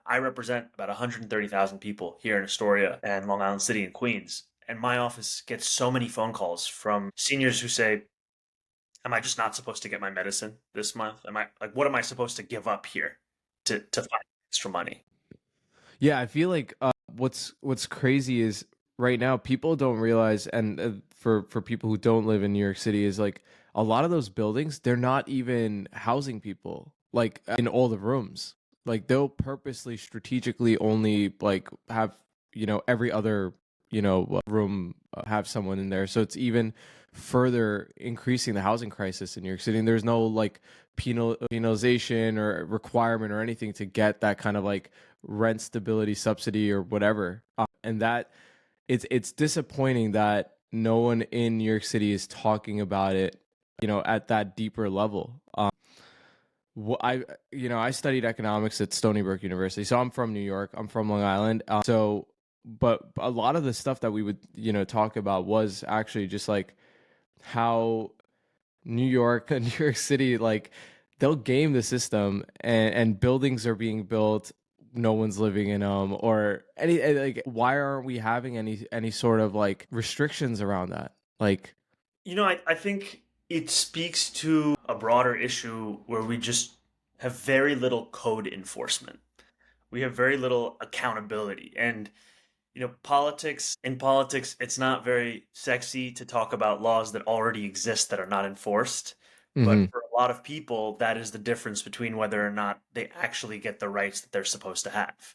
I represent about 130,000 people here in Astoria and Long Island City and Queens. And my office gets so many phone calls from seniors who say, am I just not supposed to get my medicine this month? Am I like, what am I supposed to give up here to find extra money? Yeah, I feel like what's crazy is right now people don't realize, and for people who don't live in New York City, is like a lot of those buildings they're not even housing people like in all the rooms. Like they'll purposely, strategically only like have every other room have someone in there, so it's even further increasing the housing crisis in New York City. And there's no like penalization or requirement or anything to get that kind of like rent stability subsidy or whatever. And that it's disappointing that no one in New York City is talking about it, at that deeper level. I I studied economics at Stony Brook University, so I'm from New York. I'm from Long Island. But a lot of the stuff that we would talk about was actually just like how New York, New York City, like they'll game the system, and buildings are being built, no one's living in them, or like why aren't we having any sort of like restrictions around that? Like, I think it speaks to a broader issue where we just have very little code enforcement. We have very little accountability. And, in politics, it's not very sexy to talk about laws that already exist that are not enforced. But mhm. for a lot of people, that is the difference between whether or not they actually get the rights that they're supposed to have.